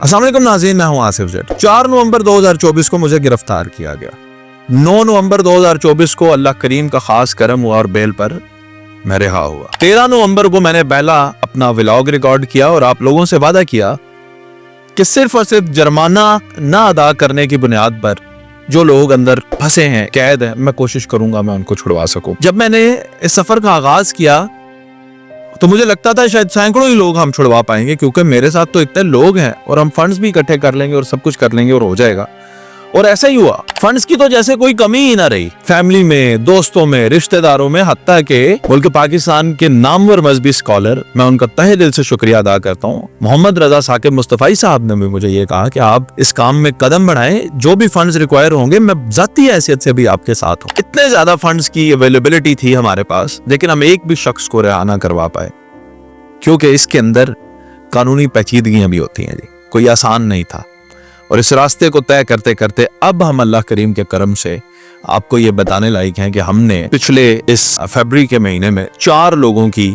अस्सलाम वालेकुम नाज़रीन, मैं हूं आसिफ जट। 4 नवंबर 2024 को मुझे गिरफ्तार किया गया। 9 नवंबर 2024 को अल्लाह करीम का खास करम हुआ और बेल पर मैं रिहा हुआ। 13 नवंबर को मैंने पहला अपना व्लॉग रिकॉर्ड किया और आप लोगों से वादा किया कि सिर्फ और सिर्फ जुर्माना ना अदा करने की बुनियाद पर जो लोग अंदर फंसे हैं, कैद हैं, मैं कोशिश करूंगा मैं उनको छुड़वा सकूं। जब मैंने इस सफर का आगाज किया तो मुझे लगता था शायद सैकड़ों ही लोग हम छुड़वा पाएंगे, क्योंकि मेरे साथ तो इतने लोग हैं और हम फंड्स भी इकट्ठे कर लेंगे और सब कुछ कर लेंगे और हो जाएगा। और ऐसा ही हुआ। फंड्स की तो जैसे कोई कमी ही ना रही। फैमिली में, दोस्तों में, रिश्तेदारों में, हत्ता के मुल्क पाकिस्तान के नामवर मजहबी स्कॉलर, मैं उनका तहे दिल से शुक्रिया अदा करता हूँ। मोहम्मद रजा साकिब मुस्तफाई साहब ने भी मुझे ये कहा कि आप इस काम में कदम बढ़ाएं, जो भी फंड्स रिक्वायर होंगे मैं जाती हैसियत से भी आपके साथ हूँ। इतने ज्यादा फंड्स की अवेलेबिलिटी थी हमारे पास, लेकिन हम एक भी शख्स को रिहा ना करवा पाए, क्योंकि इसके अंदर कानूनी पेचीदगियां भी होती हैं जी। कोई आसान नहीं था। और इस रास्ते को तय करते करते अब हम अल्लाह करीम के करम से आपको ये बताने लायक हैं कि हमने पिछले इस फरवरी के महीने में 4 लोगों की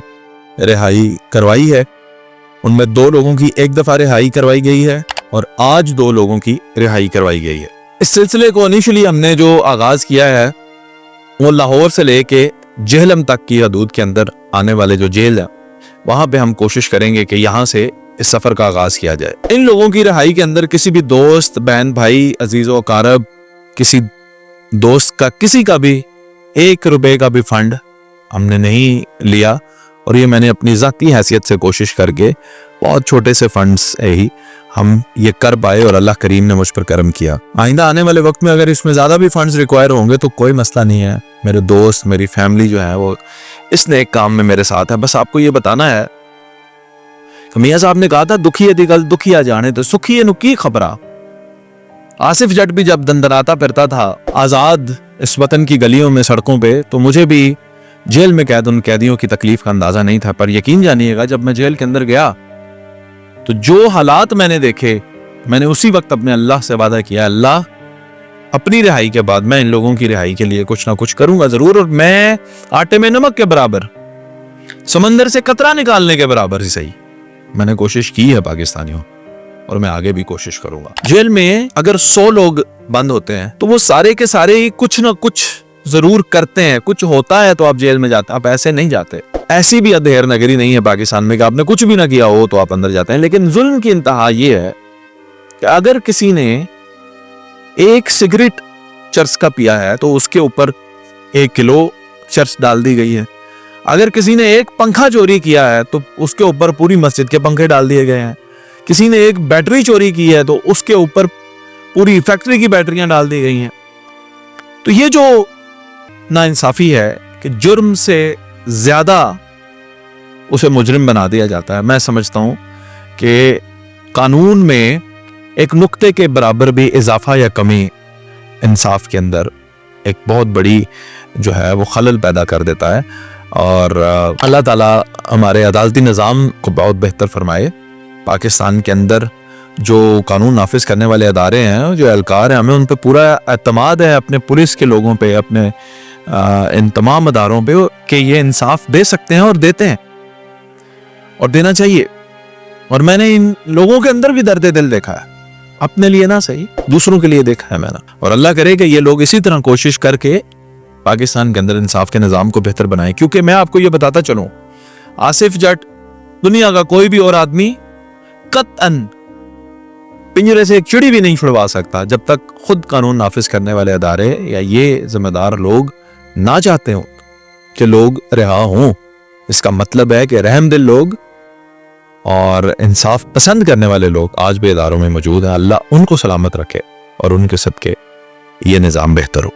रिहाई करवाई है। उनमें 2 लोगों की एक दफा रिहाई करवाई गई है और आज 2 लोगों की रिहाई करवाई गई है। इस सिलसिले को इनिशियली हमने जो आगाज किया है वो लाहौर से लेके जेहलम तक की हदूद के अंदर आने वाले जो जेल है वहां पे हम कोशिश करेंगे कि यहाँ से इस सफर का आगाज किया जाए। इन लोगों की रिहाई के अंदर किसी भी दोस्त, बहन, भाई, अजीजो कारब, किसी दोस्त का, किसी का भी 1 रुपए का भी फंड हमने नहीं लिया। और ये मैंने अपनी जाती हैसियत से कोशिश करके बहुत छोटे से फंड्स ही हम ये कर पाए और अल्लाह करीम ने मुझ पर करम किया। आइंदा आने वाले वक्त में अगर इसमें ज्यादा भी फंड्स रिक्वायर होंगे तो कोई मसला नहीं है। मेरे दोस्त, मेरी फैमिली जो है वो इस नेक काम में मेरे साथ है। बस आपको ये बताना है कि मियां साहब ने कहा था दुखी दी गल दुखिया जाने तो सुखी नुकी खबरा। आसिफ जट भी जब दंदनाता फिरता था आजाद इस वतन की गलियों में, सड़कों पे, तो मुझे भी जेल में कैद उन कैदियों की तकलीफ का अंदाजा नहीं था। पर यकीन जानिएगा जब मैं जेल के अंदर गया तो जो हालात मैंने देखे, मैंने उसी वक्त अपने अल्लाह से वादा किया, अल्लाह अपनी रिहाई के बाद मैं इन लोगों की रिहाई के लिए कुछ ना कुछ करूंगा जरूर। और मैं आटे में नमक के बराबर, समंदर से कतरा निकालने के बराबर ही सही मैंने कोशिश की है पाकिस्तानियों, और मैं आगे भी कोशिश करूंगा। जेल में अगर 100 लोग बंद होते हैं तो वो सारे के सारे कुछ ना कुछ जरूर करते हैं। कुछ होता है तो आप जेल में जाते हैं, आप ऐसे नहीं जाते। ऐसी भी अधेर नगरी नहीं है पाकिस्तान में कि आपने कुछ भी ना किया हो तो आप अंदर जाते हैं। लेकिन जुल्म की इंतहा ये है कि अगर किसी ने 1 सिगरेट चर्स का पिया है तो उसके ऊपर 1 किलो चर्स डाल दी गई है। अगर किसी ने 1 पंखा चोरी किया है तो उसके ऊपर पूरी मस्जिद के पंखे डाल दिए गए हैं। किसी ने 1 बैटरी चोरी की है तो उसके ऊपर पूरी फैक्ट्री की बैटरियां डाल दी गई हैं। तो ये जो नाइंसाफी है कि जुर्म से ज्यादा उसे मुजरिम बना दिया जाता है। मैं समझता हूं कि कानून में एक नुक्ते के बराबर भी इजाफा या कमी इंसाफ के अंदर एक बहुत बड़ी जो है वो खलल पैदा कर देता है। और अल्लाह ताला हमारे अदालती निज़ाम को बहुत बेहतर फरमाए। पाकिस्तान के अंदर जो कानून नाफिज करने वाले अदारे हैं, जो एहलकार हैं, हमें उन पर पूरा एतमाद है, अपने पुलिस के लोगों पे, अपने इन तमाम अदारों पे, कि ये इंसाफ दे सकते हैं और देते हैं और देना चाहिए। और मैंने इन लोगों के अंदर भी दर्द दिल देखा है, अपने लिए ना सही दूसरों के लिए देखा है मैंने। और अल्लाह करे कि ये लोग इसी तरह कोशिश करके पाकिस्तान के अंदर इंसाफ के निज़ाम को बेहतर बनाए। क्योंकि मैं आपको ये बताता चलूं, आसिफ जट दुनिया का कोई भी और आदमी कतअन पिंजरे से एक चिड़ी भी नहीं छुड़वा सकता जब तक खुद कानून नाफिज करने वाले अदारे या ये जिम्मेदार लोग ना चाहते हो कि लोग रिहा हों। इसका मतलब है कि रहमदिल लोग और इंसाफ पसंद करने वाले लोग आज भी इदारों में मौजूद हैं। अल्लाह उनको सलामत रखे और उनके सदके ये निज़ाम बेहतर हो।